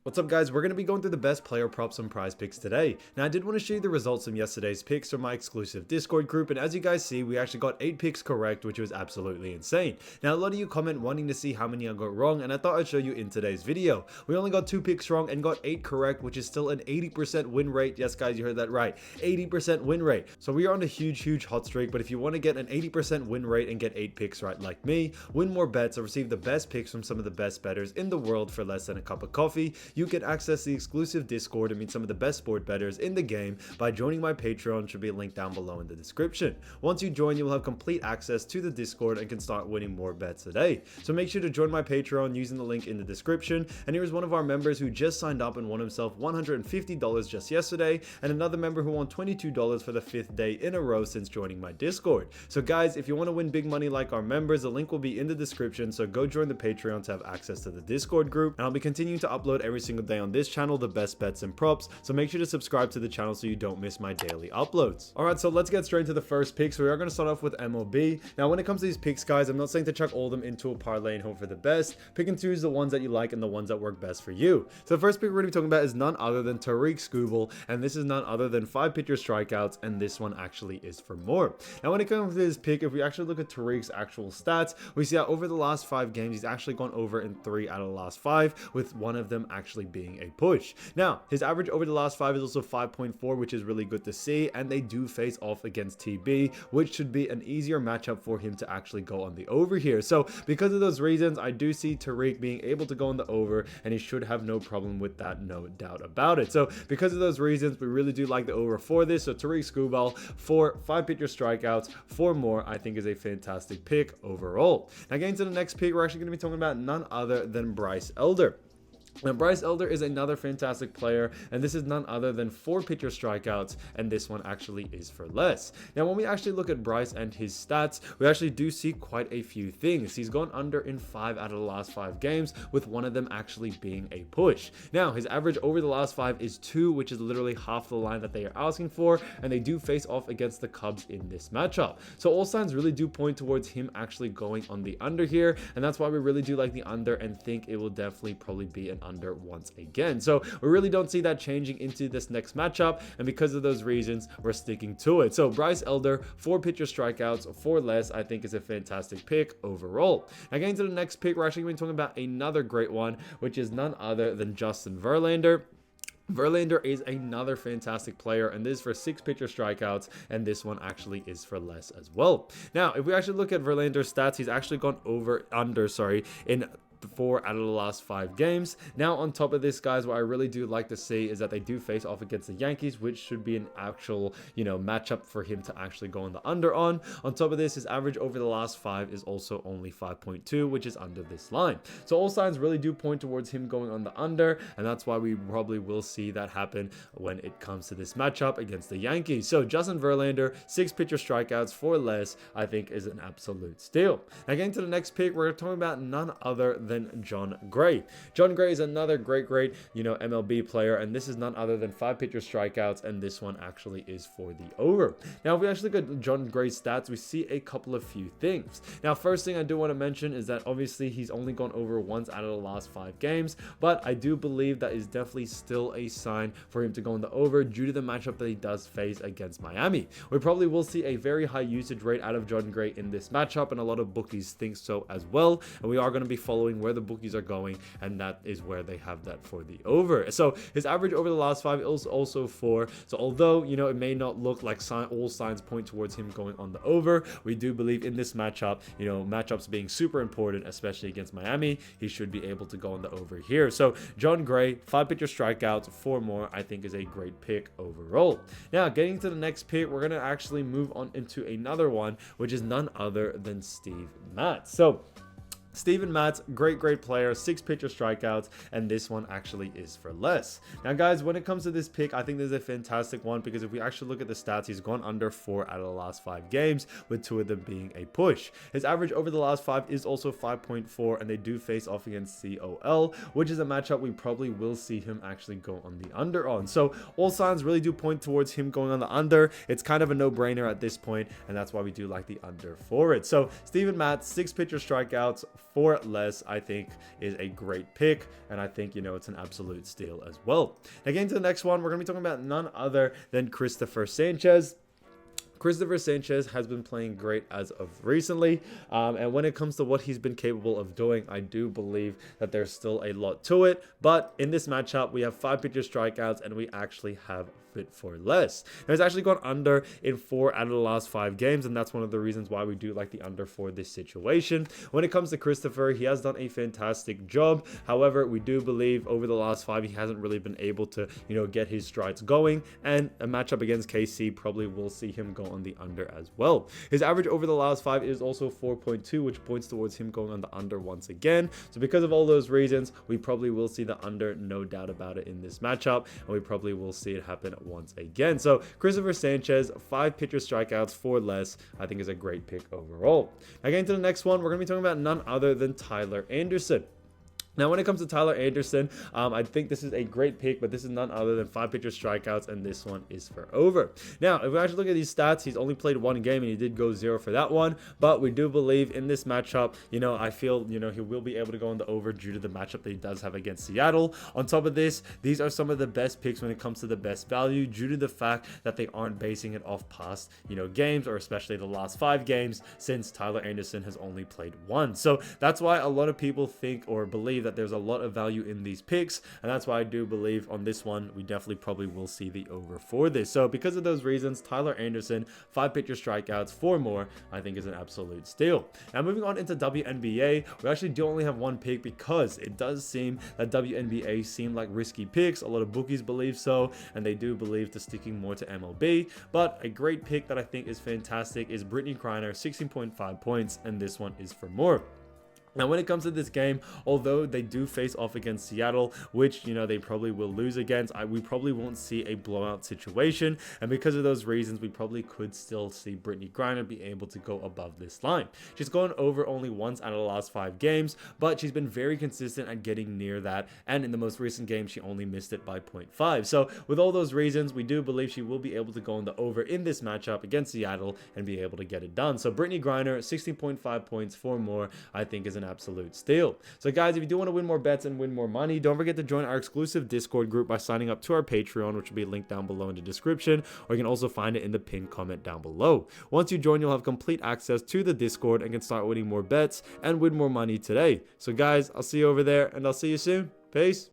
What's up guys, we're going to be going through the best player props on PrizePicks today. Now I did want to show you the results from yesterday's picks from my exclusive Discord group, and as you guys see, we actually got 8 picks correct, which was absolutely insane. Now a lot of you comment wanting to see how many I got wrong, and I thought I'd show you in today's video. We only got 2 picks wrong and got 8 correct, which is still an 80% win rate. Yes guys, you heard that right, 80% win rate. So we are on a huge hot streak, but if you want to get an 80% win rate and get 8 picks right like me, win more bets, or receive the best picks from some of the best bettors in the world for less than a cup of coffee, you can access the exclusive Discord and meet some of the best sport bettors in the game by joining my Patreon. Should be a link down below in the description. Once you join, you will have complete access to the Discord and can start winning more bets today. So make sure to join my Patreon using the link in the description. And here's one of our members who just signed up and won himself $150 just yesterday, and another member who won $22 for the 5th day in a row since joining my Discord. So guys, if you want to win big money like our members, the link will be in the description, so go join the Patreon to have access to the Discord group. And I'll be continuing to upload every single day on this channel the best bets and props, so make sure to subscribe to the channel so you don't miss my daily uploads. Alright, so let's get straight into the first pick. So we are going to start off with MLB. Now when it comes to these picks guys, I'm not saying to chuck all of them into a parlay and hope for the best. Pick and choose the ones that you like and the ones that work best for you. So the first pick we're going to be talking about is none other than Csgo, and this is none other than 5 pitcher strikeouts, and this one actually is for more. Now when it comes to this pick, if we actually look at Tariq's actual stats, we see that over the last 5 games he's actually gone over in 3 out of the last 5, with one of them actually being a push. Now his average over the last 5 is also 5.4, which is really good to see, and they do face off against TB, which should be an easier matchup for him to actually go on the over here. So because of those reasons, I do see Tariq being able to go on the over, and he should have no problem with that, no doubt about it. So because of those reasons, we really do like the over for this. So Csgo for 5 pitcher strikeouts for more, I think is a fantastic pick overall. Now getting to the next pick, we're actually going to be talking about none other than Bryce Elder. Now Bryce Elder is another fantastic player, and this is none other than 4 pitcher strikeouts, and this one actually is for less. Now when we actually look at Bryce and his stats, we actually do see quite a few things. He's gone under in 5 out of the last 5 games, with one of them actually being a push. Now his average over the last 5 is 2, which is literally half the line that they are asking for, and they do face off against the Cubs in this matchup. So all signs really do point towards him actually going on the under here, and that's why we really do like the under and think it will definitely probably be an under once again. So we really don't see that changing into this next matchup, and because of those reasons, we're sticking to it. So Bryce Elder, 4 pitcher strikeouts for less, I think is a fantastic pick overall. Now getting to the next pick, we're actually going to be talking about another great one, which is none other than Justin Verlander. Verlander is another fantastic player, and this is for 6 pitcher strikeouts, and this one actually is for less as well. Now if we actually look at Verlander's stats, he's actually gone under in 4 out of the last 5 games. Now on top of this guys, what I really do like to see is that they do face off against the Yankees, which should be an actual matchup for him to actually go on the under on. On top of this, his average over the last 5 is also only 5.2, which is under this line. So all signs really do point towards him going on the under, and that's why we probably will see that happen when it comes to this matchup against the Yankees. So Justin Verlander, 6 pitcher strikeouts for less, I think is an absolute steal. Now getting to the next pick, we're talking about none other than Jon Gray. Jon Gray is another great MLB player, and this is none other than 5 pitcher strikeouts, and this one actually is for the over. Now if we actually look at Jon Gray's stats, we see a couple of few things. Now first thing I do want to mention is that obviously he's only gone over once out of the last 5 games, but I do believe that is definitely still a sign for him to go on the over due to the matchup that he does face against Miami. We probably will see a very high usage rate out of Jon Gray in this matchup, and a lot of bookies think so as well, and we are going to be following where the bookies are going, and that is where they have that for the over. So his average over the last 5 is also 4. So although it may not look like all signs point towards him going on the over, we do believe in this matchup, matchups being super important, especially against Miami, he should be able to go on the over here. So Jon Gray, 5 pitcher strikeouts for more, I think is a great pick overall. Now getting to the next pick, we're going to actually move on into another one, which is none other than Steve Matz. So Steven Matz, great player, 6 pitcher strikeouts, and this one actually is for less. Now guys, when it comes to this pick, I think this is a fantastic one, because if we actually look at the stats, he's gone under 4 out of the last 5 games, with 2 of them being a push. His average over the last 5 is also 5.4, and they do face off against COL, which is a matchup we probably will see him actually go on the under on. So all signs really do point towards him going on the under. It's kind of a no-brainer at this point, and that's why we do like the under for it. So Steven Matz, 6 pitcher strikeouts for less, I think is a great pick, and I think, you know, it's an absolute steal as well. Now, getting to the next one, we're going to be talking about none other than Christopher Sanchez. Christopher Sanchez has been playing great as of recently, and when it comes to what he's been capable of doing, I do believe that there's still a lot to it. But in this matchup, we have 5 pitcher strikeouts, and we actually have fit for less. Now, he's actually gone under in 4 out of the last 5 games, and that's one of the reasons why we do like the under for this situation. When it comes to Christopher, he has done a fantastic job. However, we do believe over the last 5, he hasn't really been able to, you know, get his strides going, and a matchup against KC probably will see him go on the under as well. His average over the last 5 is also 4.2, which points towards him going on the under once again. So because of all those reasons, we probably will see the under, no doubt about it, in this matchup, and we probably will see it happen once again. So Christopher Sanchez, 5 pitcher strikeouts for less, I think is a great pick overall. Now, getting to the next one, we're going to be talking about none other than Tyler Anderson. Now, when it comes to Tyler Anderson, I think this is a great pick, but this is none other than 5 pitcher strikeouts, and this one is for over. Now, if we actually look at these stats, he's only played 1 game, and he did go 0 for that one, but we do believe in this matchup, you know, I feel, you know, he will be able to go on the over due to the matchup that he does have against Seattle. On top of this, these are some of the best picks when it comes to the best value due to the fact that they aren't basing it off past, you know, games, or especially the last 5 games, since Tyler Anderson has only played 1. So that's why a lot of people think or believe that there's a lot of value in these picks, and that's why I do believe on this one we definitely probably will see the over for this. So because of those reasons, Tyler Anderson, 5 pitcher strikeouts, 4 more, I think is an absolute steal. Now, moving on into WNBA, we actually do only have 1 pick because it does seem that WNBA seem like risky picks. A lot of bookies believe so, and they do believe to sticking more to MLB, but a great pick that I think is fantastic is Brittany Griner, 16.5 points, and this one is for more. Now, when it comes to this game, although they do face off against Seattle, which, you know, they probably will lose against, we probably won't see a blowout situation. And because of those reasons, we probably could still see Brittany Griner be able to go above this line. She's gone over only once out of the last 5 games, but she's been very consistent at getting near that. And in the most recent game, she only missed it by 0.5. So with all those reasons, we do believe she will be able to go on the over in this matchup against Seattle and be able to get it done. So Brittany Griner, 16.5 points, 4 more, I think is an absolute steal. So guys, if you do want to win more bets and win more money, don't forget to join our exclusive Discord group by signing up to our Patreon, which will be linked down below in the description, or you can also find it in the pinned comment down below. Once you join, you'll have complete access to the Discord and can start winning more bets and win more money today. So guys, I'll see you over there, and I'll see you soon. Peace.